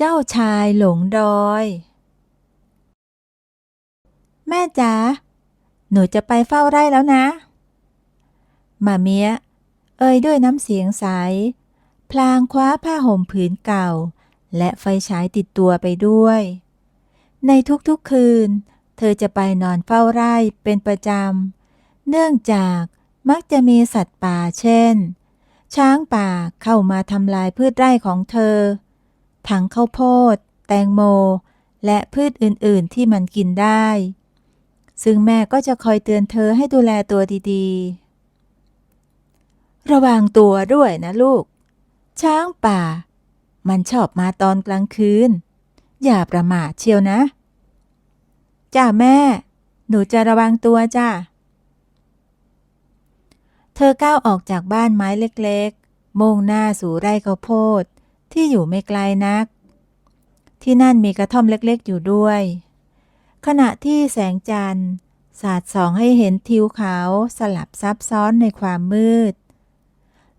เจ้าชายหลงดอยแม่จ๋าหนูจะไปเฝ้าไร่แล้วนะมาเมียเอ่ยด้วยน้ำเสียงใสพลางคว้าผ้าห่มผืนเก่าและไฟฉายติดตัวไปด้วยในทุกๆคืนเธอจะไปนอนเฝ้าไร่เป็นประจำเนื่องจากมักจะมีสัตว์ป่าเช่นช้างป่าเข้ามาทำลายพืชไร่ของเธอทั้งข้าวโพดแตงโมและพืชอื่นๆที่มันกินได้ซึ่งแม่ก็จะคอยเตือนเธอให้ดูแลตัวดีๆระวังตัวด้วยนะลูกช้างป่ามันชอบมาตอนกลางคืนอย่าประมาทเชียวนะจ้าแม่หนูจะระวังตัวจ้าเธอก้าวออกจากบ้านไม้เล็กๆมุ่งหน้าสู่ไร่ข้าวโพดที่อยู่ไม่ไกลนักที่นั่นมีกระท่อมเล็กๆอยู่ด้วยขณะที่แสงจันทร์สาดส่องให้เห็นทิวเขาสลับซับซ้อนในความมืด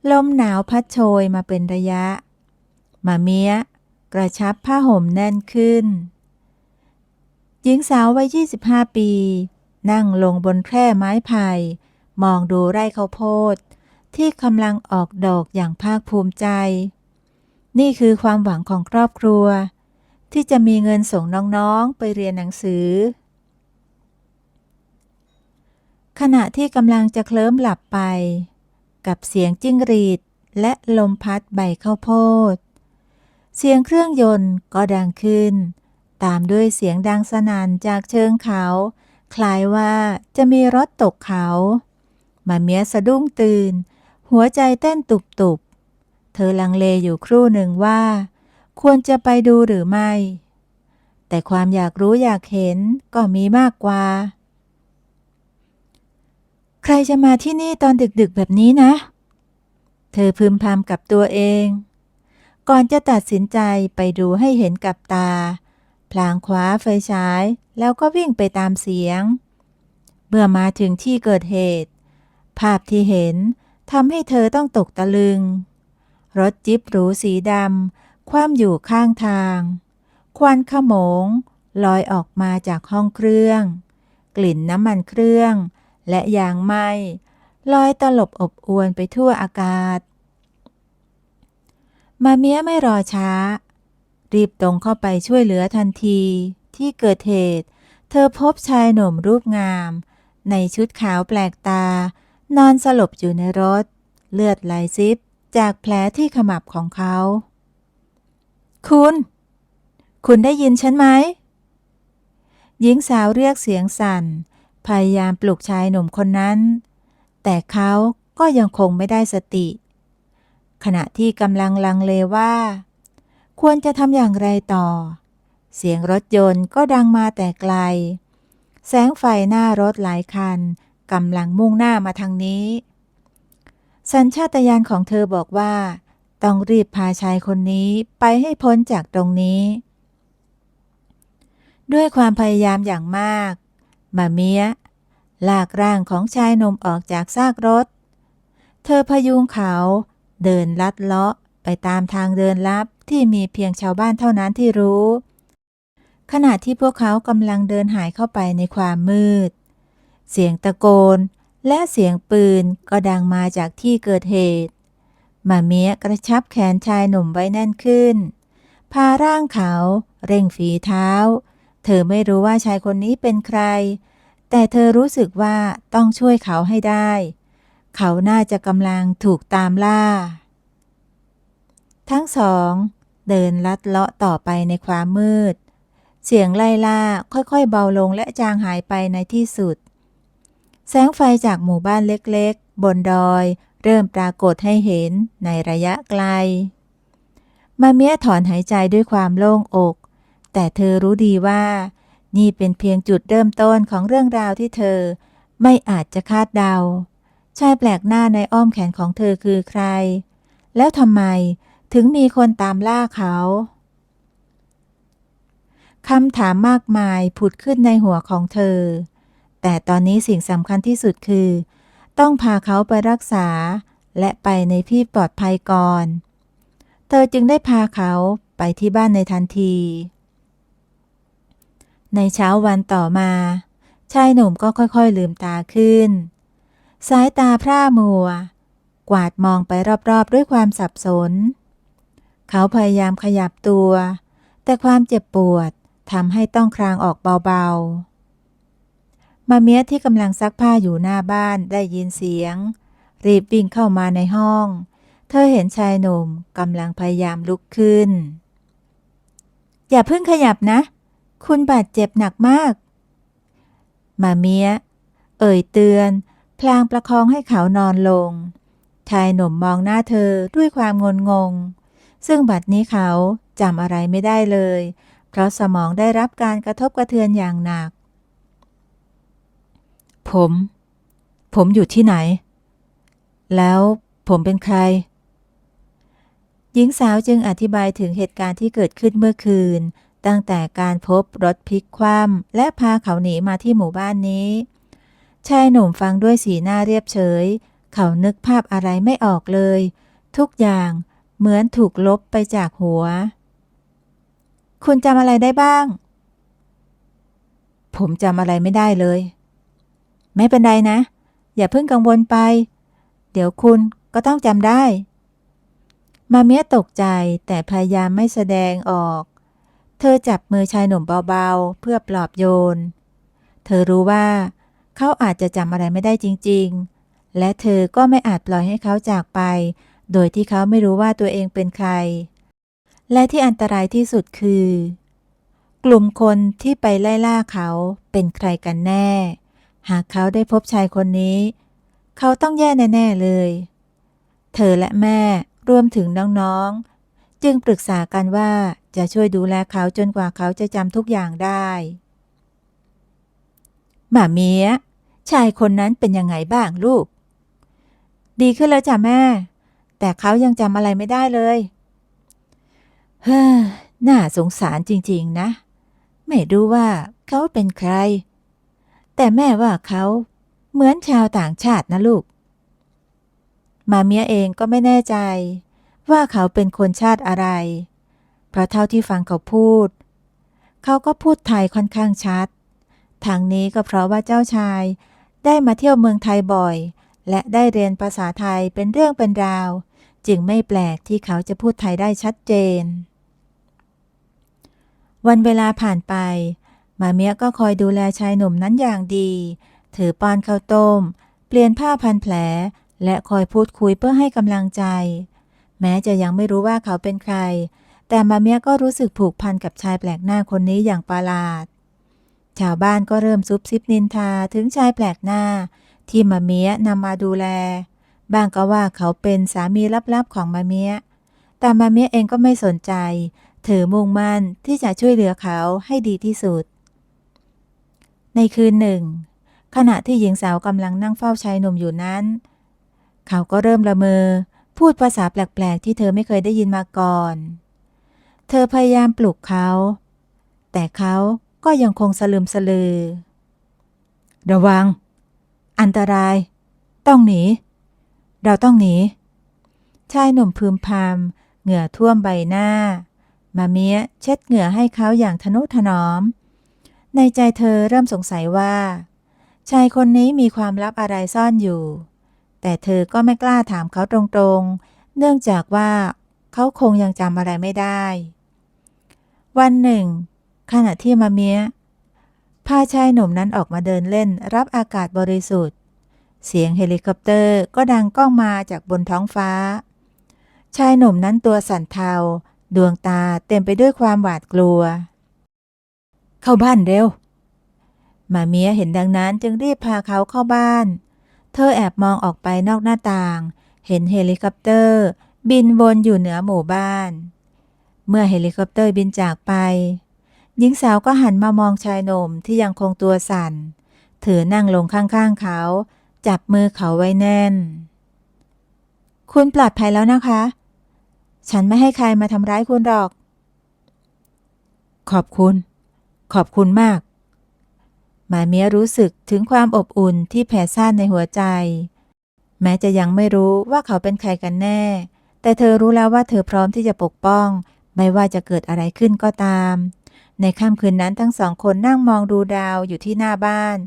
ลมหนาวพัดโชยมาเป็นระยะมาเมียกระชับผ้าห่มแน่นขึ้นหญิงสาววัย25 ปีนั่งลงบนแคร่ไม้ไผ่มองดูไร่ข้าวโพดที่กำลังออกดอกอย่างภาคภูมิใจนี่คือความหวังของครอบครัวที่จะมีเงินส่งน้องๆไปเรียนหนังสือขณะที่กำลังจะเคลิ้มหลับไปกับเสียงจิ้งหรีดและลมพัดใบข้าวโพดเสียงเครื่องยนต์ก็ดังขึ้นตามด้วยเสียงดังสนั่นจากเชิงเขาคล้ายว่าจะมีรถตกเขามาเมียสะดุ้งตื่นหัวใจเต้นตุบๆเธอลังเลอยู่ครู่หนึ่งว่าควรจะไปดูหรือไม่แต่ความอยากรู้อยากเห็นก็มีมากกว่าใครจะมาที่นี่ตอนดึกๆแบบนี้นะเธอพึมพำกับตัวเองก่อนจะตัดสินใจไปดูให้เห็นกับตาพลางคว้าไฟฉายแล้วก็วิ่งไปตามเสียงเมื่อมาถึงที่เกิดเหตุภาพที่เห็นทำให้เธอต้องตกตะลึงรถจิ๊ปหรูสีดำคว่ำอยู่ข้างทางควันขโมงลอยออกมาจากห้องเครื่องกลิ่นน้ำมันเครื่องและยางไหม้ลอยตลบอบอวนไปทั่วอากาศมาเมียไม่รอช้ารีบตรงเข้าไปช่วยเหลือทันทีที่เกิดเหตุเธอพบชายหนุ่มรูปงามในชุดขาวแปลกตานอนสลบอยู่ในรถเลือดไหลซิบจากแผลที่ขมับของเขาคุณได้ยินฉันไหมหญิงสาวเรียกเสียงสั่นพยายามปลุกชายหนุ่มคนนั้นแต่เขาก็ยังคงไม่ได้สติขณะที่กำลังลังเลว่าควรจะทำอย่างไรต่อเสียงรถยนต์ก็ดังมาแต่ไกลแสงไฟหน้ารถหลายคันกำลังมุ่งหน้ามาทางนี้สัญชาตญาณของเธอบอกว่าต้องรีบพาชายคนนี้ไปให้พ้นจากตรงนี้ด้วยความพยายามอย่างมากมาเมียลากร่างของชายหนุ่มออกจากซากรถเธอพยุงเขาเดินลัดเลาะไปตามทางเดินลับที่มีเพียงชาวบ้านเท่านั้นที่รู้ขณะที่พวกเขากำลังเดินหายเข้าไปในความมืดเสียงตะโกนและเสียงปืนก็ดังมาจากที่เกิดเหตุมาเมียกระชับแขนชายหนุ่มไว้แน่นขึ้นพาร่างเขาเร่งฝีเท้าเธอไม่รู้ว่าชายคนนี้เป็นใครแต่เธอรู้สึกว่าต้องช่วยเขาให้ได้เขาน่าจะกำลังถูกตามล่าทั้งสองเดินลัดเลาะต่อไปในความมืดเสียงไล่ล่าค่อยๆเบาลงและจางหายไปในที่สุดแสงไฟจากหมู่บ้านเล็กๆบนดอยเริ่มปรากฏให้เห็นในระยะไกลมาเมียถอนหายใจด้วยความโล่งอกแต่เธอรู้ดีว่านี่เป็นเพียงจุดเริ่มต้นของเรื่องราวที่เธอไม่อาจจะคาดเดาชายแปลกหน้าในอ้อมแขนของเธอคือใครแล้วทำไมถึงมีคนตามล่าเขาคำถามมากมายผุดขึ้นในหัวของเธอแต่ตอนนี้สิ่งสำคัญที่สุดคือต้องพาเขาไปรักษาและไปในที่ปลอดภัยก่อนเธอจึงได้พาเขา ไปที่บ้านในทันทีในเช้าวันต่อมาชายหนุ่มก็ค่อยๆลืมตาขึ้นสายตาพร่ามัวกวาดมองไปรอบๆด้วยความสับสนเขาพยายามขยับตัวแต่ความเจ็บปวดทำให้ต้องครางออกเบาๆมาเมียที่กำลังซักผ้าอยู่หน้าบ้านได้ยินเสียงรีบวิ่งเข้ามาในห้องเธอเห็นชายหนุ่มกำลังพยายามลุกขึ้นอย่าเพิ่งขยับนะคุณบาดเจ็บหนักมากมาเมียเอ่ยเตือนพลางประคองให้เขานอนลงชายหนุ่มมองหน้าเธอด้วยความงุนงงซึ่งบัดนี้เขาจำอะไรไม่ได้เลยเพราะสมองได้รับการกระทบกระเทือนอย่างหนักผมอยู่ที่ไหนแล้วผมเป็นใครหญิงสาวจึงอธิบายถึงเหตุการณ์ที่เกิดขึ้นเมื่อคืนตั้งแต่การพบรถพลิกคว่ำและพาเขาหนีมาที่หมู่บ้านนี้ชายหนุ่มฟังด้วยสีหน้าเรียบเฉยเขานึกภาพอะไรไม่ออกเลยทุกอย่างเหมือนถูกลบไปจากหัวคุณจำอะไรได้บ้างผมจำอะไรไม่ได้เลยไม่เป็นไรนะอย่าเพิ่งกังวลไปเดี๋ยวคุณก็ต้องจำได้มาเมียตกใจแต่พยายามไม่แสดงออกเธอจับมือชายหนุ่มเบาๆเพื่อปลอบโยนเธอรู้ว่าเขาอาจจะจำอะไรไม่ได้จริงๆและเธอก็ไม่อาจปล่อยให้เขาจากไปโดยที่เขาไม่รู้ว่าตัวเองเป็นใครและที่อันตรายที่สุดคือกลุ่มคนที่ไปไล่ล่าเขาเป็นใครกันแน่หากเขาได้พบชายคนนี้เขาต้องแย่แน่ๆเลยเธอและแม่รวมถึงน้องๆจึงปรึกษากันว่าจะช่วยดูแลเขาจนกว่าเขาจะจำทุกอย่างได้หม่าเมียชายคนนั้นเป็นยังไงบ้างลูกดีขึ้นแล้วจ้ะแม่แต่เขายังจำอะไรไม่ได้เลยเฮ้อน่าสงสารจริงๆนะไม่รู้ว่าเขาเป็นใครแต่แม่ว่าเขาเหมือนชาวต่างชาตินะลูกมาเมียเองก็ไม่แน่ใจว่าเขาเป็นคนชาติอะไรเพราะเท่าที่ฟังเขาพูดเขาก็พูดไทยค่อนข้างชัดทางนี้ก็เพราะว่าเจ้าชายได้มาเที่ยวเมืองไทยบ่อยและได้เรียนภาษาไทยเป็นเรื่องเป็นราวจึงไม่แปลกที่เขาจะพูดไทยได้ชัดเจนวันเวลาผ่านไปมาเมียก็คอยดูแลชายหนุ่มนั้นอย่างดีถือป้อนข้าวต้มเปลี่ยนผ้าพันแผลและคอยพูดคุยเพื่อให้กำลังใจแม้จะยังไม่รู้ว่าเขาเป็นใครแต่มาเมียก็รู้สึกผูกพันกับชายแปลกหน้าคนนี้อย่างประหลาดชาวบ้านก็เริ่มซุบซิบนินทาถึงชายแปลกหน้าที่มาเมียนำมาดูแลบางก็ว่าเขาเป็นสามีลับๆของมาเมียแต่มาเมียเองก็ไม่สนใจเธอมุ่งมั่นที่จะช่วยเหลือเขาให้ดีที่สุดในคืนหนึ่งขณะที่หญิงสาวกำลังนั่งเฝ้าชายหนุ่มอยู่นั้นเขาก็เริ่มละเมอพูดภาษาแปลกๆที่เธอไม่เคยได้ยินมาก่อนเธอพยายามปลุกเขาแต่เขาก็ยังคงสลึมสลือระวังอันตรายต้องหนีเราต้องหนีชายหนุ่มพึมพำเหงื่อท่วมใบหน้ามาเมียเช็ดเหงื่อให้เขาอย่างทนุถนอมในใจเธอเริ่มสงสัยว่าชายคนนี้มีความลับอะไรซ่อนอยู่แต่เธอก็ไม่กล้าถามเขาตรงๆเนื่องจากว่าเขาคงยังจำอะไรไม่ได้วันหนึ่งขณะที่มาเมียพาชายหนุ่มนั้นออกมาเดินเล่นรับอากาศบริสุทธิ์เสียงเฮลิคอปเตอร์ก็ดังก้องมาจากบนท้องฟ้าชายหนุ่มนั้นตัวสั่นเทาดวงตาเต็มไปด้วยความหวาดกลัวเข้าบ้านเร็วมาเมียเห็นดังนั้นจึงรีบพาเขาเข้าบ้านเธอแอบมองออกไปนอกหน้าต่างเห็นเฮลิคอปเตอร์บินวนอยู่เหนือหมู่บ้านเมื่อเฮลิคอปเตอร์บินจากไปหญิงสาวก็หันมามองชายหนุ่มที่ยังคงตัวสั่นถือนั่งลงข้างๆเขาจับมือเขาไว้แน่นคุณปลอดภัยแล้วนะคะฉันไม่ให้ใครมาทำร้ายคุณหรอกขอบคุณมากมาเมียรู้สึกถึงความอบอุ่นที่แผ่ซ่านในหัวใจแม้จะยังไม่รู้ว่าเขาเป็นใครกันแน่แต่เธอรู้แล้วว่าเธอพร้อมที่จะปกป้อง ไม่ว่าจะเกิดอะไรขึ้นก็ตามในค่ำคืนนั้นทั้งสองคนนั่งมองดูดาวอยู่ที่หน้าบ้าน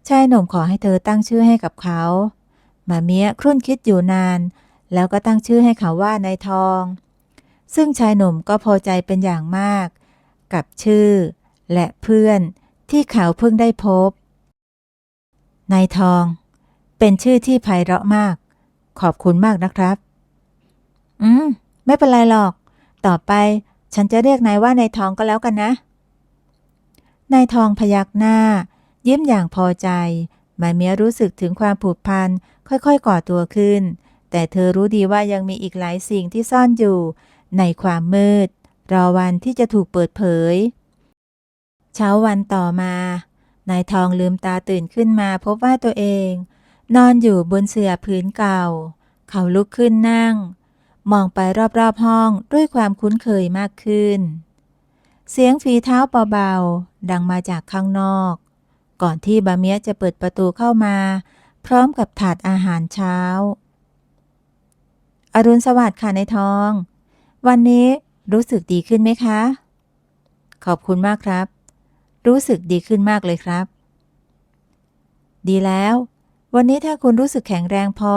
ชายหนุ่มขอให้เธอตั้งชื่อให้กับเขามาเมียครุ่นคิดอยู่นานแล้วก็ตั้งชื่อให้เขาว่านายทองซึ่งชายหนุ่มก็พอใจเป็นอย่างมากกับชื่อและเพื่อนที่เขาเพิ่งได้พบนายทองเป็นชื่อที่ไพเราะมากขอบคุณมากนะครับไม่เป็นไรหรอกต่อไปฉันจะเรียกนายว่านายทองก็แล้วกันนะนายทองพยักหน้ายิ้มอย่างพอใจมาเมียรู้สึกถึงความผูกพันค่อยๆก่อตัวขึ้นแต่เธอรู้ดีว่ายังมีอีกหลายสิ่งที่ซ่อนอยู่ในความมืดรอวันที่จะถูกเปิดเผยเช้าวันต่อมานายทองลืมตาตื่นขึ้นมาพบว่าตัวเองนอนอยู่บนเสื่อผืนเก่าเขาลุกขึ้นนั่งมองไปรอบๆห้องด้วยความคุ้นเคยมากขึ้นเสียงฝีเท้าเบาๆดังมาจากข้างนอกก่อนที่บาเมียจะเปิดประตูเข้ามาพร้อมกับถาดอาหารเช้าอรุณสวัสดิ์ค่ะนายทองวันนี้รู้สึกดีขึ้นไหมคะขอบคุณมากครับรู้สึกดีขึ้นมากเลยครับดีแล้ววันนี้ถ้าคุณรู้สึกแข็งแรงพอ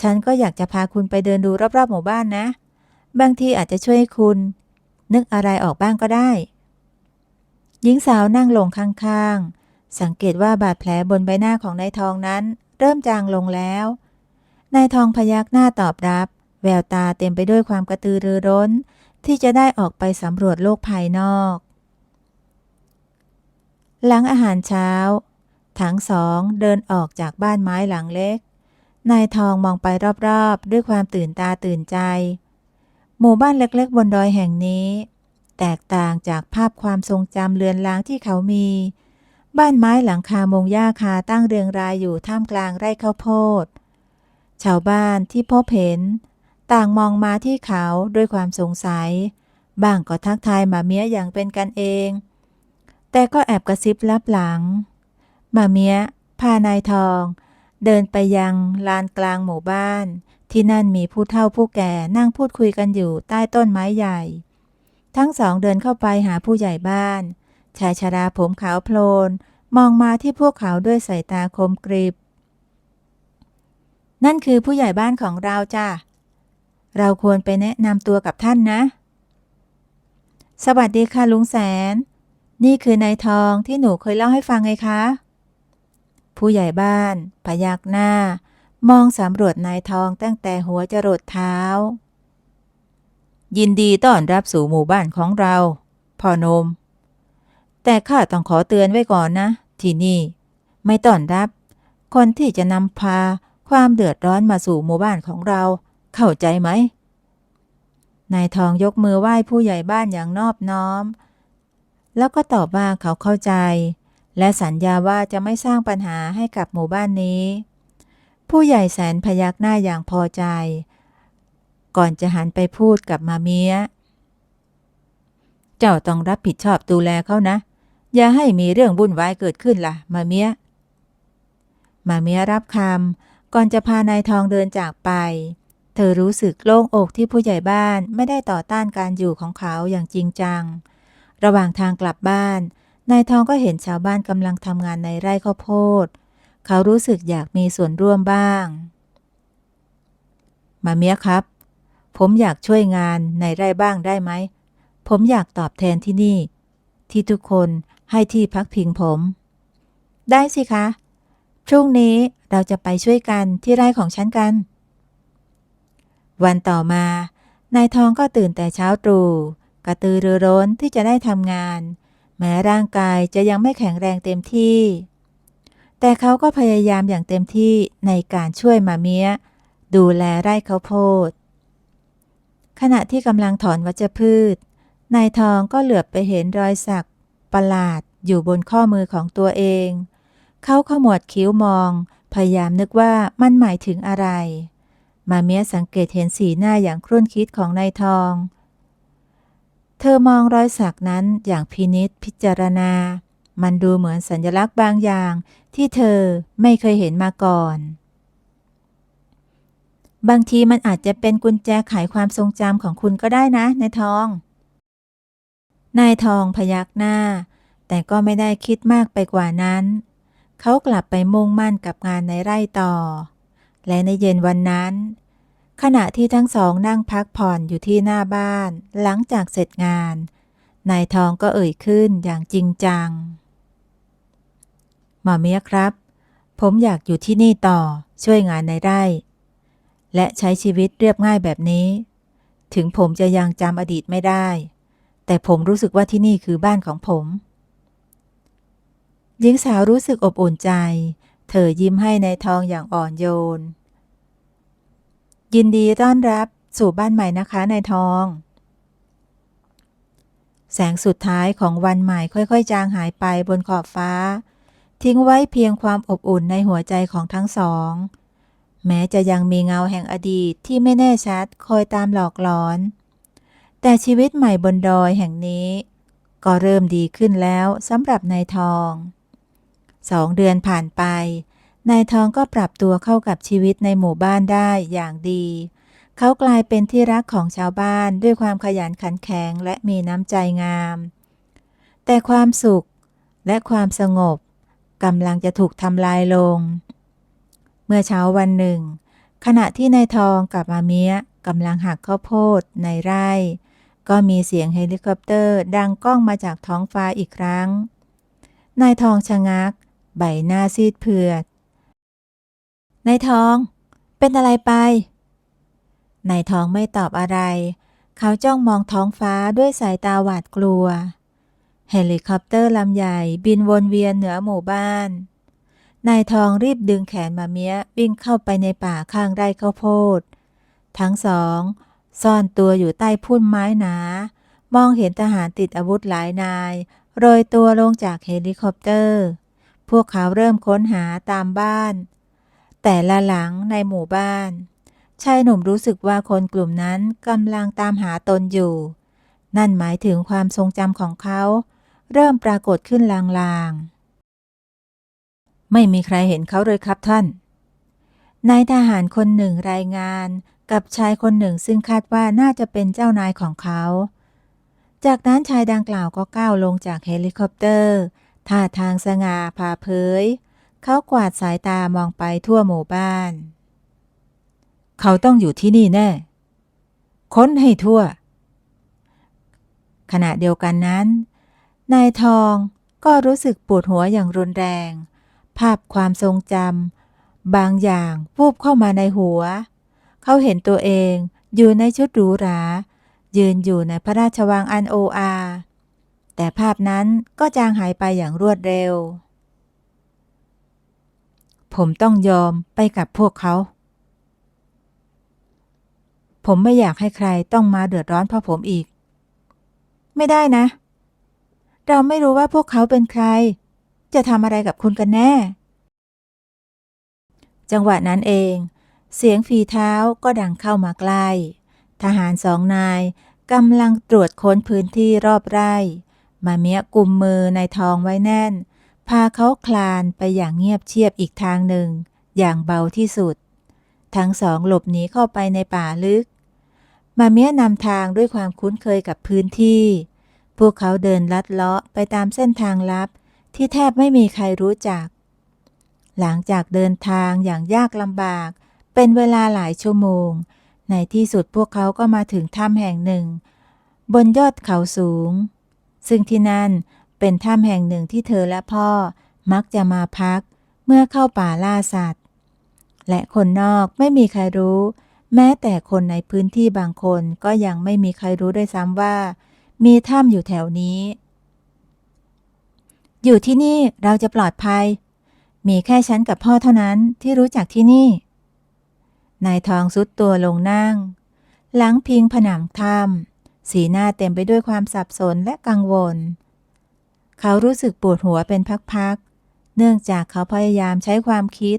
ฉันก็อยากจะพาคุณไปเดินดูรอบๆหมู่บ้านนะบางทีอาจจะช่วยคุณนึกอะไรออกบ้างก็ได้หญิงสาวนั่งลงข้างๆสังเกตว่าบาดแผลบนใบหน้าของนายทองนั้นเริ่มจางลงแล้วนายทองพยักหน้าตอบรับแววตาเต็มไปด้วยความกระตือรือร้นที่จะได้ออกไปสำรวจโลกภายนอกหลังอาหารเช้าทั้งสองเดินออกจากบ้านไม้หลังเล็กนายทองมองไปรอบๆด้วยความตื่นตาตื่นใจหมู่บ้านเล็กๆบนดอยแห่งนี้แตกต่างจากภาพความทรงจำเลือนลางที่เขามีบ้านไม้หลังคามุงหญ้าคาตั้งเรียงรายอยู่ท่ามกลางไร่ข้าวโพดชาวบ้านที่พบเห็นต่างมองมาที่เขาด้วยความสงสัยบ้างก็ทักทายมาเมียอย่างเป็นกันเองแต่ก็แอบกระซิบลับหลังมาเมียพานายทองเดินไปยังลานกลางหมู่บ้านที่นั่นมีผู้เฒ่าผู้แก่นั่งพูดคุยกันอยู่ใต้ต้นไม้ใหญ่ทั้งสองเดินเข้าไปหาผู้ใหญ่บ้านชายชราผมขาวโพลนมองมาที่พวกเขาด้วยสายตาคมกริบนั่นคือผู้ใหญ่บ้านของเราจ้ะเราควรไปแนะนำตัวกับท่านนะสวัสดีค่ะลุงแสนนี่คือนายทองที่หนูเคยเล่าให้ฟังไงคะผู้ใหญ่บ้านพยักหน้ามองสำรวจนายทองตั้งแต่หัวจรดเท้ายินดีต้อนรับสู่หมู่บ้านของเราพ่อหนุ่มแต่ข้าต้องขอเตือนไว้ก่อนนะที่นี่ไม่ต้อนรับคนที่จะนำพาความเดือดร้อนมาสู่หมู่บ้านของเราเข้าใจไหมนายทองยกมือไหว้ผู้ใหญ่บ้านอย่างนอบน้อมแล้วก็ตอบว่าเขาเข้าใจและสัญญาว่าจะไม่สร้างปัญหาให้กับหมู่บ้านนี้ผู้ใหญ่แสนพยักหน้าอย่างพอใจก่อนจะหันไปพูดกับมาเมียเจ้าต้องรับผิดชอบดูแลเขานะอย่าให้มีเรื่องวุ่นวายเกิดขึ้นล่ะมาเมียรับคำก่อนจะพานายทองเดินจากไปเธอรู้สึกโล่งอกที่ผู้ใหญ่บ้านไม่ได้ต่อต้านการอยู่ของเขาอย่างจริงจังระหว่างทางกลับบ้านนายทองก็เห็นชาวบ้านกำลังทำงานในไร่ข้าวโพดเขารู้สึกอยากมีส่วนร่วมบ้างมาเมียครับผมอยากช่วยงานในไร่บ้างได้ไหมผมอยากตอบแทนที่นี่ที่ทุกคนให้ที่พักพิงผมได้สิคะพรุ่งนี้เราจะไปช่วยกันที่ไร่ของฉันกันวันต่อมานายทองก็ตื่นแต่เช้าตรู่กระตือรือร้นที่จะได้ทำงานแม้ร่างกายจะยังไม่แข็งแรงเต็มที่แต่เขาก็พยายามอย่างเต็มที่ในการช่วยมาเมียดูแลไร่ข้าวโพดขณะที่กำลังถอนวัชพืชนายทองก็เหลือบไปเห็นรอยสักประหลาดอยู่บนข้อมือของตัวเองเขาขมวดคิ้วมองพยายามนึกว่ามันหมายถึงอะไรมาเมียสังเกตเห็นสีหน้าอย่างครุ่นคิดของนายทองเธอมองรอยสักนั้นอย่างพินิจพิจารณามันดูเหมือนสัญลักษณ์บางอย่างที่เธอไม่เคยเห็นมาก่อน บางทีมันอาจจะเป็นกุญแจไขความทรงจำของคุณก็ได้นะนายทองนายทองพยักหน้าแต่ก็ไม่ได้คิดมากไปกว่านั้นเขากลับไปมุ่งมั่นกับงานในไร่ต่อและในเย็นวันนั้นขณะที่ทั้งสองนั่งพักผ่อนอยู่ที่หน้าบ้านหลังจากเสร็จงานนายทองก็เอ่ยขึ้นอย่างจริงจังหมอเมียครับผมอยากอยู่ที่นี่ต่อช่วยงานในไร่และใช้ชีวิตเรียบง่ายแบบนี้ถึงผมจะยังจำอดีตไม่ได้แต่ผมรู้สึกว่าที่นี่คือบ้านของผมหญิงสาวรู้สึกอบอุ่นใจเธอยิ้มให้นายทองอย่างอ่อนโยนยินดีต้อนรับสู่บ้านใหม่นะคะนายทองแสงสุดท้ายของวันใหม่ค่อยๆจางหายไปบนขอบฟ้าทิ้งไว้เพียงความอบอุ่นในหัวใจของทั้งสองแม้จะยังมีเงาแห่งอดีตที่ไม่แน่ชัดคอยตามหลอกหลอนแต่ชีวิตใหม่บนดอยแห่งนี้ก็เริ่มดีขึ้นแล้วสำหรับนายทอง2 เดือนผ่านไปนายทองก็ปรับตัวเข้ากับชีวิตในหมู่บ้านได้อย่างดีเขากลายเป็นที่รักของชาวบ้านด้วยความขยันขันแข็งและมีน้ำใจงามแต่ความสุขและความสงบกำลังจะถูกทำลายลงเมื่อเช้าวันหนึ่งขณะที่นายทองกับอาเมียกำลังหักข้าวโพดในไร่ก็มีเสียงเฮลิคอปเตอร์ดังก้องมาจากท้องฟ้าอีกครั้งนายทองชะงักใบหน้าซีดเผือดนายทองเป็นอะไรไปนายทองไม่ตอบอะไรเขาจ้องมองท้องฟ้าด้วยสายตาหวาดกลัวเฮลิคอปเตอร์ลำใหญ่บินวนเวียนเหนือหมู่บ้านนายทองรีบดึงแขนมาเมียวิ่งเข้าไปในป่าข้างไร่ข้าวโพดทั้งสองซ่อนตัวอยู่ใต้พุ่มไม้หนามองเห็นทหารติดอาวุธหลายนายโรยตัวลงจากเฮลิคอปเตอร์พวกเขาเริ่มค้นหาตามบ้านแต่ละหลังในหมู่บ้านชายหนุ่มรู้สึกว่าคนกลุ่มนั้นกำลังตามหาตนอยู่นั่นหมายถึงความทรงจำของเขาเริ่มปรากฏขึ้นลางๆไม่มีใครเห็นเขาเลยครับท่านนายทหารคนหนึ่งรายงานกับชายคนหนึ่งซึ่งคาดว่าน่าจะเป็นเจ้านายของเขาจากนั้นชายดังกล่าวก็ก้าวลงจากเฮลิคอปเตอร์ท่าทางสง่าผ่าเผยเขากวาดสายตามองไปทั่วหมู่บ้านเขาต้องอยู่ที่นี่แน่ค้นให้ทั่วขณะเดียวกันนั้นนายทองก็รู้สึกปวดหัวอย่างรุนแรงภาพความทรงจำบางอย่างวูบเข้ามาในหัวเขาเห็นตัวเองอยู่ในชุดหรูหรายืนอยู่ในพระราชวังอันโออาแต่ภาพนั้นก็จางหายไปอย่างรวดเร็วผมต้องยอมไปกับพวกเขาผมไม่อยากให้ใครต้องมาเดือดร้อนเพราะผมอีกไม่ได้นะเราไม่รู้ว่าพวกเขาเป็นใครจะทำอะไรกับคุณกันแน่จังหวะนั้นเองเสียงฝีเท้าก็ดังเข้ามาใกล้ทหาร2 นายกำลังตรวจค้นพื้นที่รอบไร่มาเมียกุมมือในทองไว้แน่นพาเขาคลานไปอย่างเงียบเชียบอีกทางหนึ่งอย่างเบาที่สุดทั้งสองหลบหนีเข้าไปในป่าลึกมาเมียนำทางด้วยความคุ้นเคยกับพื้นที่พวกเขาเดินลัดเลาะไปตามเส้นทางลับที่แทบไม่มีใครรู้จักหลังจากเดินทางอย่างยากลำบากเป็นเวลาหลายชั่วโมงในที่สุดพวกเขาก็มาถึงถ้ำแห่งหนึ่งบนยอดเขาสูงซึ่งที่นั่นเป็นถ้ำแห่งหนึ่งที่เธอและพ่อมักจะมาพักเมื่อเข้าป่าล่าสัตว์และคนนอกไม่มีใครรู้แม้แต่คนในพื้นที่บางคนก็ยังไม่มีใครรู้ด้วยซ้ำว่ามีถ้ำอยู่แถวนี้อยู่ที่นี่เราจะปลอดภัยมีแค่ฉันกับพ่อเท่านั้นที่รู้จักที่นี่นายทองซุดตัวลงนั่งหลังพิงผนังถ้ำสีหน้าเต็มไปด้วยความสับสนและกังวลเขารู้สึกปวดหัวเป็นพักๆเนื่องจากเขาพยายามใช้ความคิด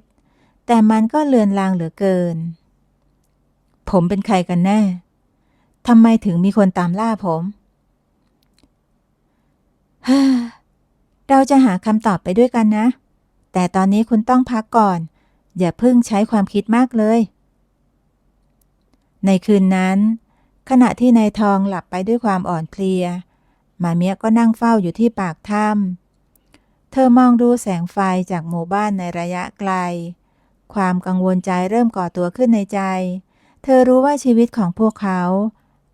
แต่มันก็เลือนลางเหลือเกินผมเป็นใครกันแน่ทำไมถึงมีคนตามล่าผมฮ่าเราจะหาคำตอบไปด้วยกันนะแต่ตอนนี้คุณต้องพักก่อนอย่าเพิ่งใช้ความคิดมากเลย ในคืนนั้นขณะที่นายทองหลับไปด้วยความอ่อนเพลียมาเมียก็นั่งเฝ้าอยู่ที่ปากถ้ำเธอมองดูแสงไฟจากหมู่บ้านในระยะไกลความกังวลใจเริ่มก่อตัวขึ้นในใจเธอรู้ว่าชีวิตของพวกเขา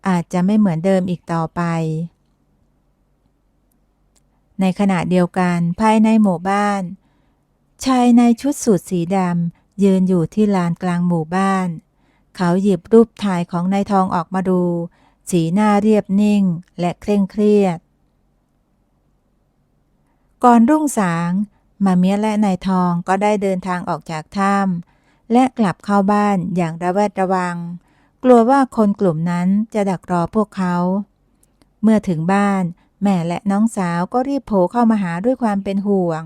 อาจจะไม่เหมือนเดิมอีกต่อไปในขณะเดียวกันภายในหมู่บ้านชายในชุดสูทสีดำยืนอยู่ที่ลานกลางหมู่บ้านเขาหยิบรูปถ่ายของนายทองออกมาดูสีหน้าเรียบนิ่งและเคร่งเครียดก่อนรุ่งสางมาเมียและนายทองก็ได้เดินทางออกจากถ้ำและกลับเข้าบ้านอย่างระแวดระวังกลัวว่าคนกลุ่มนั้นจะดักรอพวกเขาเมื่อถึงบ้านแม่และน้องสาวก็รีบโผล่เข้ามาหาด้วยความเป็นห่วง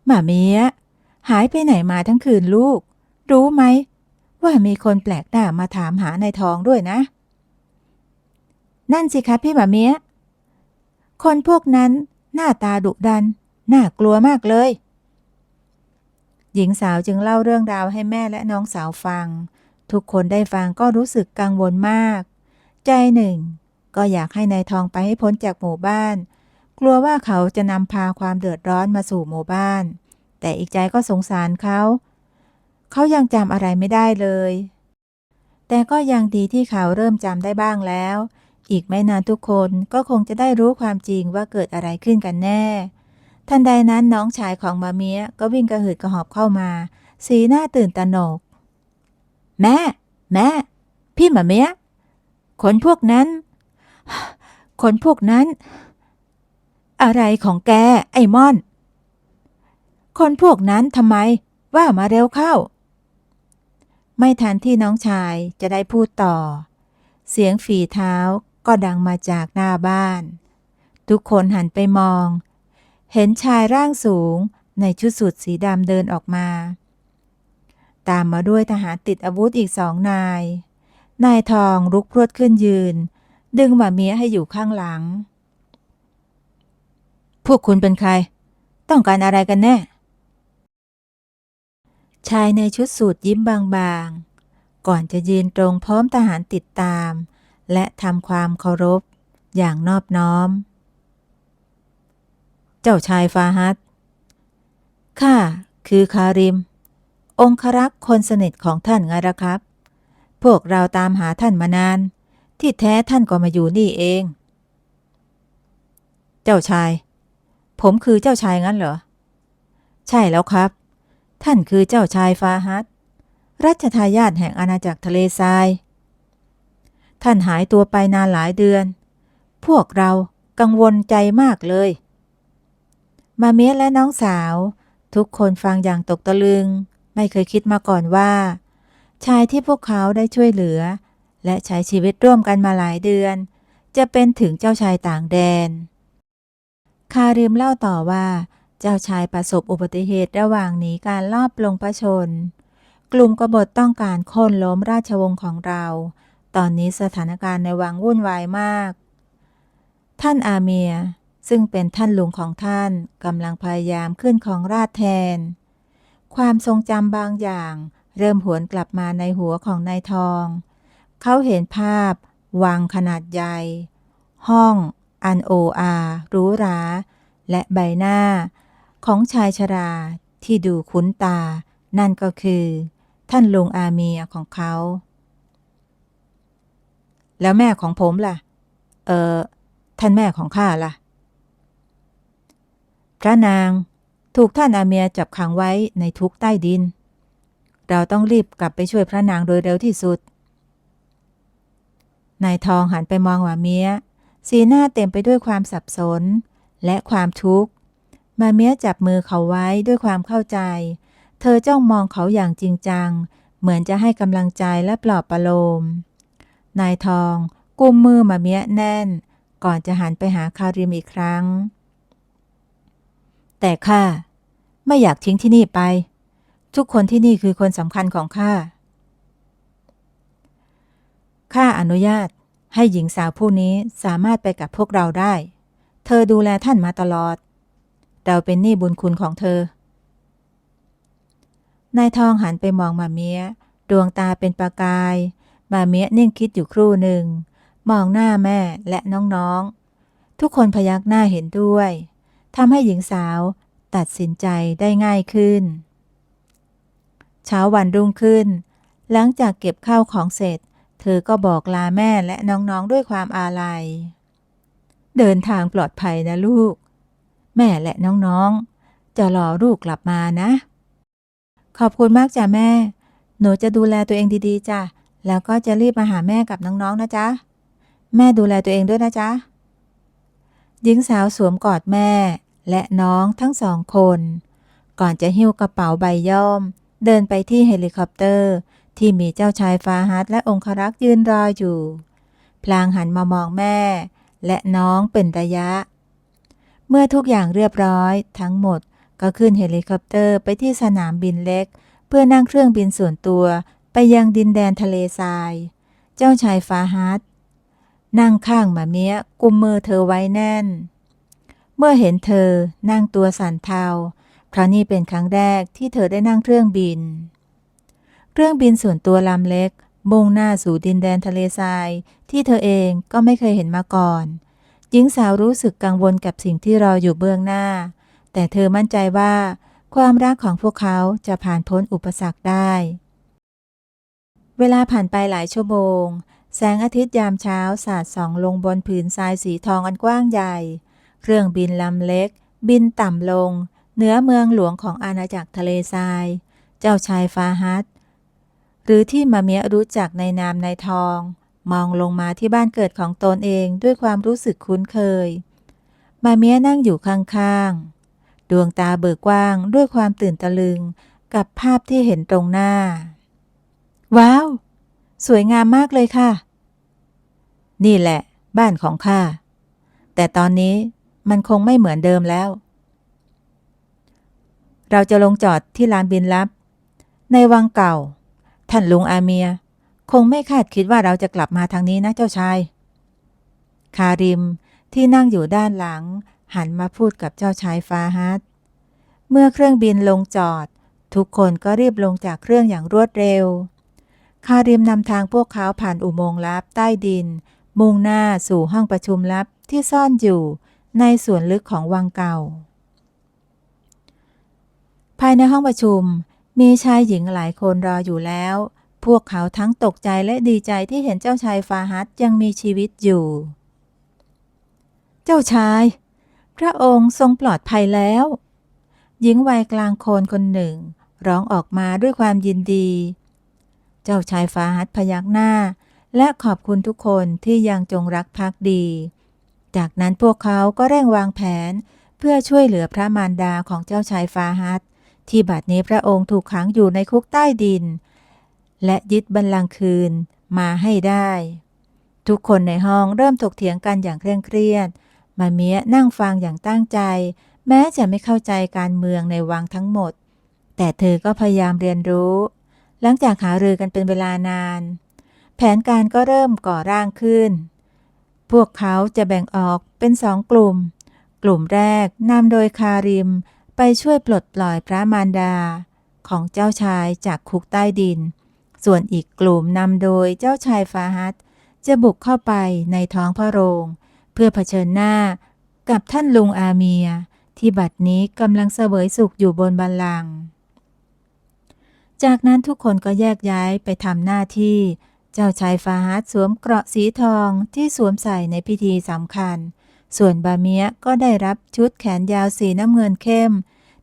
มาเมียหายไปไหนมาทั้งคืนลูกรู้ไหมว่ามีคนแปลกหน้ามาถามหานายทองด้วยนะนั่นสิคะพี่มาเมียคนพวกนั้นหน้าตาดุดันน่ากลัวมากเลยหญิงสาวจึงเล่าเรื่องราวให้แม่และน้องสาวฟังทุกคนได้ฟังก็รู้สึกกังวลมากใจหนึ่งก็อยากให้นายทองไปให้พ้นจากหมู่บ้านกลัวว่าเขาจะนำพาความเดือดร้อนมาสู่หมู่บ้านแต่อีกใจก็สงสารเขายังจำอะไรไม่ได้เลยแต่ก็ยังดีที่เขาเริ่มจำได้บ้างแล้วอีกไม่นานทุกคนก็คงจะได้รู้ความจริงว่าเกิดอะไรขึ้นกันแน่ทันใดนั้นน้องชายของมาเมียก็วิ่งกระหืดกระหอบเข้ามาสีหน้าตื่นตระหนกแม่พี่มาเมียคนพวกนั้นอะไรของแกไอ้ม่อนคนพวกนั้นทำไมว่ามาเร็วเข้าไม่ทันที่น้องชายจะได้พูดต่อเสียงฝีเท้าก็ดังมาจากหน้าบ้านทุกคนหันไปมองเห็นชายร่างสูงในชุดสูทสีดำเดินออกมาตามมาด้วยทหารติดอาวุธอีก2 นายทองลุกพรวดขึ้นยืนดึงหม่าเมียให้อยู่ข้างหลังพวกคุณเป็นใครต้องการอะไรกันแน่ชายในชุดสูทยิ้มบางๆก่อนจะยืนตรงพร้อมทหารติดตามและทำความเคารพอย่างนอบน้อมเจ้าชายฟาฮัดข้าคือคาริมองครักษ์คนสนิทของท่านไงล่ะครับพวกเราตามหาท่านมานานที่แท้ท่านก็มาอยู่นี่เองเจ้าชายผมคือเจ้าชายงั้นเหรอใช่แล้วครับท่านคือเจ้าชายฟาฮัดรัชทายาทแห่งอาณาจักรทะเลทรายท่านหายตัวไปนานหลายเดือนพวกเรากังวลใจมากเลยมาเมียและน้องสาวทุกคนฟังอย่างตกตะลึงไม่เคยคิดมาก่อนว่าชายที่พวกเขาได้ช่วยเหลือและใช้ชีวิตร่วมกันมาหลายเดือนจะเป็นถึงเจ้าชายต่างแดนคาริมเล่าต่อว่าเจ้าชายประสบอุบัติเหตุระหว่างหนีการลอบปลงพระชนกลุ่มกบฏต้องการโค่นล้มราชวงศ์ของเราตอนนี้สถานการณ์ในวังวุ่นวายมากท่านอาเมียซึ่งเป็นท่านลุงของท่านกำลังพยายามขึ้นของราชย์แทนความทรงจำบางอย่างเริ่มหวนกลับมาในหัวของนายทองเขาเห็นภาพวังขนาดใหญ่ห้องอันโออาหรูหราและใบหน้าของชายชราที่ดูคุ้นตานั่นก็คือท่านลุงอาเมียของเขาแล้วแม่ของผมล่ะท่านแม่ของข้าล่ะพระนางถูกท่านอาเมียจับขังไว้ในทุกข์ใต้ดินเราต้องรีบกลับไปช่วยพระนางโดยเร็วที่สุดนายทองหันไปมองมาเมียสีหน้าเต็มไปด้วยความสับสนและความทุกข์มาเมียจับมือเขาไว้ด้วยความเข้าใจเธอจ้องมองเขาอย่างจริงจังเหมือนจะให้กำลังใจและปลอบประโลมนายทองกุมมือมาเมียแน่นก่อนจะหันไปหาคาริมอีกครั้งแต่ข้าไม่อยากทิ้งที่นี่ไปทุกคนที่นี่คือคนสำคัญของข้าอนุญาตให้หญิงสาวผู้นี้สามารถไปกับพวกเราได้เธอดูแลท่านมาตลอดเราเป็นหนี้บุญคุณของเธอนายทองหันไปมองมาเมียดวงตาเป็นประกาย มาเมียนิ่งคิดอยู่ครู่หนึ่งมองหน้าแม่และน้องๆทุกคนพยักหน้าเห็นด้วยทำให้หญิงสาวตัดสินใจได้ง่ายขึ้นเช้าวันรุ่งขึ้นหลังจากเก็บข้าวของเสร็จเธอก็บอกลาแม่และน้องๆด้วยความอาลัยเดินทางปลอดภัยนะลูกแม่และน้องๆจะรอลูกกลับมานะขอบคุณมากจ้ะแม่หนูจะดูแลตัวเองดีๆจ้ะแล้วก็จะรีบมาหาแม่กับน้องๆนะจ๊ะแม่ดูแลตัวเองด้วยนะจ๊ะหญิงสาวสวมกอดแม่และน้องทั้งสองคนก่อนจะหิ้วกระเป๋าใบย่อมเดินไปที่เฮลิคอปเตอร์ที่มีเจ้าชายฟาฮัดและองครักษ์ยืนรออยู่พลางหันมามองแม่และน้องเป็นระยะเมื่อทุกอย่างเรียบร้อยทั้งหมดก็ขึ้นเฮลิคอปเตอร์ไปที่สนามบินเล็กเพื่อนั่งเครื่องบินส่วนตัวไปยังดินแดนทะเลทรายเจ้าชายฟาฮัดนั่งข้างหม่าเมียกุมมือเธอไว้แน่นเมื่อเห็นเธอนั่งตัวสั่นเทาเพราะนี่เป็นครั้งแรกที่เธอได้นั่งเครื่องบินส่วนตัวลำเล็กมุ่งหน้าสู่ดินแดนทะเลทรายที่เธอเองก็ไม่เคยเห็นมาก่อนหญิงสาวรู้สึกกังวลกับสิ่งที่รออยู่เบื้องหน้าแต่เธอมั่นใจว่าความรักของพวกเขาจะผ่านพ้นอุปสรรคได้เวลาผ่านไปหลายชั่วโมงแสงอาทิตย์ยามเช้าสาดส่องลงบนผืนทรายสีทองอันกว้างใหญ่เครื่องบินลำเล็กบินต่ำลงเหนือเมืองหลวงของอาณาจักรทะเลทรายเจ้าชายฟาฮัดหรือที่มาเมียรู้จักในนามนายทองมองลงมาที่บ้านเกิดของตนเองด้วยความรู้สึกคุ้นเคยมาเมียนั่งอยู่ข้างๆดวงตาเบิกกว้างด้วยความตื่นตะลึงกับภาพที่เห็นตรงหน้าว้าวสวยงามมากเลยค่ะนี่แหละบ้านของข้าแต่ตอนนี้มันคงไม่เหมือนเดิมแล้วเราจะลงจอดที่ลานบินลับในวังเก่าท่านลุงอาเมียคงไม่คาดคิดว่าเราจะกลับมาทางนี้นะเจ้าชายคาริมที่นั่งอยู่ด้านหลังหันมาพูดกับเจ้าชายฟาฮัดเมื่อเครื่องบินลงจอดทุกคนก็รีบลงจากเครื่องอย่างรวดเร็วคาริมนำทางพวกเขาผ่านอุโมงค์ลับใต้ดินมุ่งหน้าสู่ห้องประชุมลับที่ซ่อนอยู่ในส่วนลึกของวังเก่าภายในห้องประชุมมีชายหญิงหลายคนรออยู่แล้วพวกเขาทั้งตกใจและดีใจที่เห็นเจ้าชายฟาฮัดยังมีชีวิตอยู่เจ้าชายพระองค์ทรงปลอดภัยแล้วหญิงวัยกลางคนคนหนึ่งร้องออกมาด้วยความยินดีเจ้าชายฟาฮัดพยักหน้าและขอบคุณทุกคนที่ยังจงรักภักดีจากนั้นพวกเขาก็เร่งวางแผนเพื่อช่วยเหลือพระมารดาของเจ้าชายฟาฮัดที่บัดนี้พระองค์ถูกขังอยู่ในคุกใต้ดินและยึดบัลลังก์คืนมาให้ได้ทุกคนในห้องเริ่มถกเถียงกันอย่างเคร่งเครียดมาเมียนั่งฟังอย่างตั้งใจแม้จะไม่เข้าใจการเมืองในวังทั้งหมดแต่เธอก็พยายามเรียนรู้หลังจากหารือกันเป็นเวลานานแผนการก็เริ่มก่อร่างขึ้นพวกเขาจะแบ่งออกเป็นสองกลุ่มแรกนำโดยคาริมไปช่วยปลดปล่อยพระมารดาของเจ้าชายจากคุกใต้ดินส่วนอีกกลุ่มนำโดยเจ้าชายฟาฮัดจะบุกเข้าไปในท้องพระโรงเพื่อเผชิญหน้ากับท่านลุงอาเมียที่บัดนี้กำลังเสวยสุขอยู่บนบัลลังก์จากนั้นทุกคนก็แยกย้ายไปทำหน้าที่เจ้าชายฟาฮัดสวมเกราะสีทองที่สวมใส่ในพิธีสำคัญส่วนบาเมียก็ได้รับชุดแขนยาวสีน้ำเงินเข้ม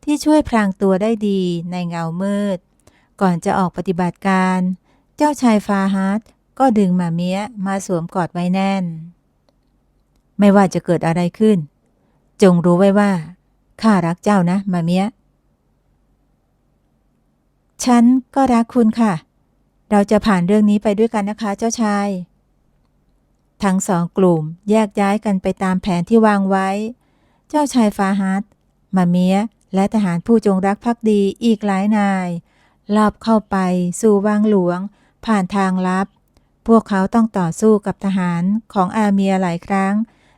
ที่ช่วยพรางตัวได้ดีในเงามืดก่อนจะออกปฏิบัติการเจ้าชายฟาฮัดก็ดึงมาเมียมาสวมกอดไว้แน่นไม่ว่าจะเกิดอะไรขึ้นจงรู้ไว้ว่าข้ารักเจ้านะมาเมียฉันก็รักคุณค่ะเราจะผ่านเรื่องนี้ไปด้วยกันนะคะเจ้าชายทั้งสองกลุ่มแยกย้ายกันไปตามแผนที่วางไว้เจ้าชายฟาฮัดมาเมียและทหารผู้จงรักภักดีอีกหลายนายลอบเข้าไปสู่วังหลวงผ่านทางลับพวกเขาต้องต่อสู้กับทหารของอาเมียหลายครั้ง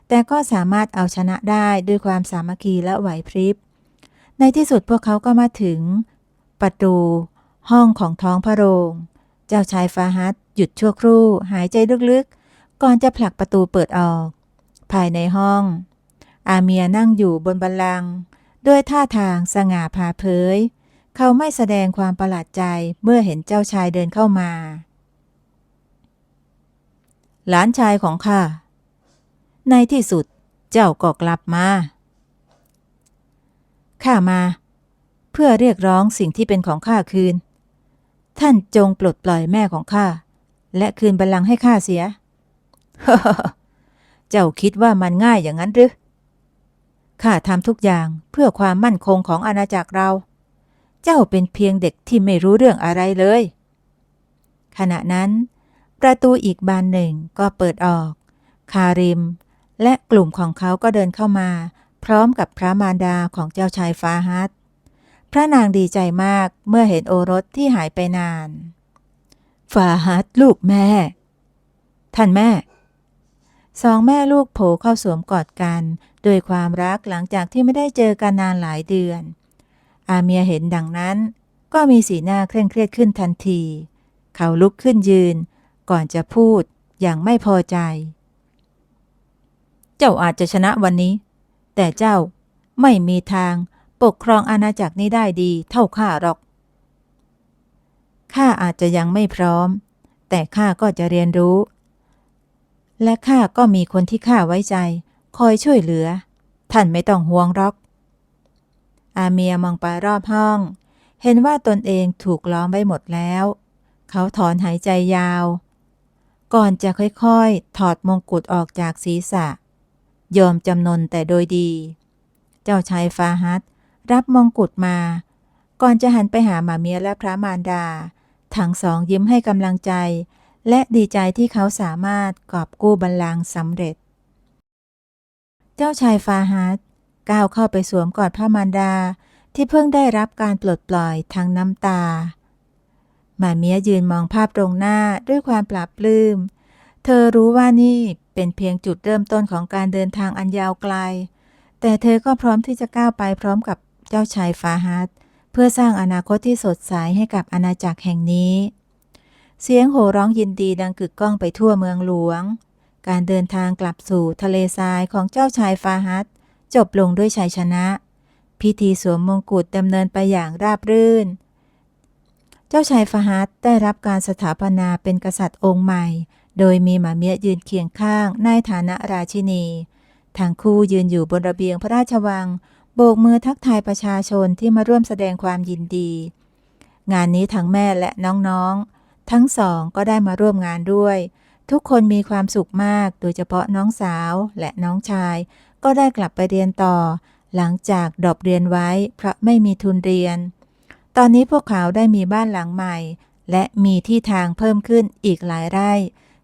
แต่ก็สามารถเอาชนะได้ด้วยความสามัคคีและไหวพริบในที่สุดพวกเขาก็มาถึงประตูห้องของท้องพระโรง เจ้าชายฟาฮัดหยุดชั่วครู่หายใจลึกๆก่อนจะผลักประตูเปิดออกภายในห้องอาเมียนั่งอยู่บนบัลลังก์ด้วยท่าทางสง่าผ่าเผยเขาไม่แสดงความประหลาดใจเมื่อเห็นเจ้าชายเดินเข้ามาหลานชายของข้าในที่สุดเจ้าก็กลับมาข้ามาเพื่อเรียกร้องสิ่งที่เป็นของข้าคืนท่านจงปลดปล่อยแม่ของข้าและคืนบัลลังก์ให้ข้าเสีย เจ้าคิดว่ามันง่ายอย่างนั้นหรือข้าทำทุกอย่างเพื่อความมั่นคงของอาณาจักรเราเจ้าเป็นเพียงเด็กที่ไม่รู้เรื่องอะไรเลยขณะนั้นประตูอีกบานหนึ่งก็เปิดออกคาริมและกลุ่มของเขาก็เดินเข้ามาพร้อมกับพระมารดาของเจ้าชายฟาฮัดพระนางดีใจมากเมื่อเห็นโอรสที่หายไปนานฟาฮัดลูกแม่ท่านแม่สองแม่ลูกโผล่เข้าสวมกอดกันโดยความรักหลังจากที่ไม่ได้เจอกันนานหลายเดือนอาเมียเห็นดังนั้นก็มีสีหน้าเคร่งเครียดขึ้นทันทีเขาลุกขึ้นยืนก่อนจะพูดอย่างไม่พอใจเจ้าอาจจะชนะวันนี้แต่เจ้าไม่มีทางปกครองอาณาจักรนี้ได้ดีเท่าข้าหรอกข้าอาจจะยังไม่พร้อมแต่ข้าก็จะเรียนรู้และข้าก็มีคนที่ข้าไว้ใจคอยช่วยเหลือท่านไม่ต้องห่วงหรอกอาเมียมองไปรอบห้องเห็นว่าตนเองถูกล้อมไว้หมดแล้วเขาถอนหายใจยาวก่อนจะค่อยๆถอดมงกุฎออกจากศีรษะยอมจำนนแต่โดยดีเจ้าชายฟาฮัดรับมงกุฎมาก่อนจะหันไปหาหม่าเมียและพระมารดาทั้งสองยิ้มให้กำลังใจและดีใจที่เขาสามารถกอบกู้บัลลังก์สำเร็จเจ้าชายฟาฮัดก้าวเข้าไปสวมกอดพระมารดาที่เพิ่งได้รับการปลดปล่อยทั้งน้ำตาหม่าเมียยืนมองภาพตรงหน้าด้วยความปลาบปลื้มเธอรู้ว่านี่เป็นเพียงจุดเริ่มต้นของการเดินทางอันยาวไกลแต่เธอก็พร้อมที่จะก้าวไปพร้อมกับเจ้าชายฟาฮัดเพื่อสร้างอนาคตที่สดใสให้กับอาณาจักรแห่งนี้เสียงโห่ร้องยินดีดังกึกก้องไปทั่วเมืองหลวงการเดินทางกลับสู่ทะเลทรายของเจ้าชายฟาฮัดจบลงด้วยชัยชนะพิธีสวมมงกุฎดำเนินไปอย่างราบรื่นเจ้าชายฟาฮัดได้รับการสถาปนาเป็นกษัตริย์องค์ใหม่โดยมีหม่าเมียยืนเคียงข้างในฐานะราชินีทั้งคู่ยืนอยู่บนระเบียงพระราชวังโบกมือทักทายประชาชนที่มาร่วมแสดงความยินดีงานนี้ทั้งแม่และน้องๆทั้งสองก็ได้มาร่วมงานด้วยทุกคนมีความสุขมากโดยเฉพาะน้องสาวและน้องชายก็ได้กลับไปเรียนต่อหลังจากดรอปเรียนไว้เพราะไม่มีทุนเรียนตอนนี้พวกเขาได้มีบ้านหลังใหม่และมีที่ทางเพิ่มขึ้นอีกหลายไร่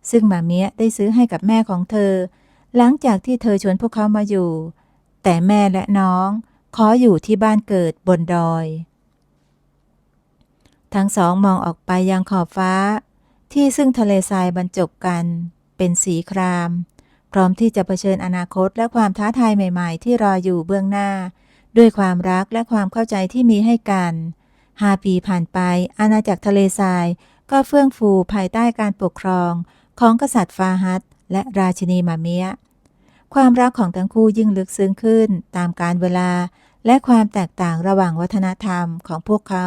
ซึ่งหม่าเมียได้ซื้อให้กับแม่ของเธอหลังจากที่เธอชวนพวกเขามาอยู่แต่แม่และน้องขออยู่ที่บ้านเกิดบนดอยทั้งสองมองออกไปยังขอบฟ้าที่ซึ่งทะเลทรายบรรจบกันเป็นสีครามพร้อมที่จะเผชิญอนาคตและความท้าทายใหม่ๆที่รออยู่เบื้องหน้าด้วยความรักและความเข้าใจที่มีให้กัน5 ปีผ่านไปอาณาจักรทะเลทรายก็เฟื่องฟูภายใต้การปกครองของกษัตริย์ฟาฮัดและราชินีมาเมียความรักของทั้งคู่ยิ่งลึกซึ้งขึ้นตามกาลเวลาและความแตกต่างระหว่างวัฒนธรรมของพวกเขา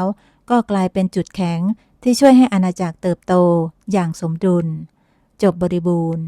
ก็กลายเป็นจุดแข็งที่ช่วยให้อาณาจักรเติบโตอย่างสมดุลจบบริบูรณ์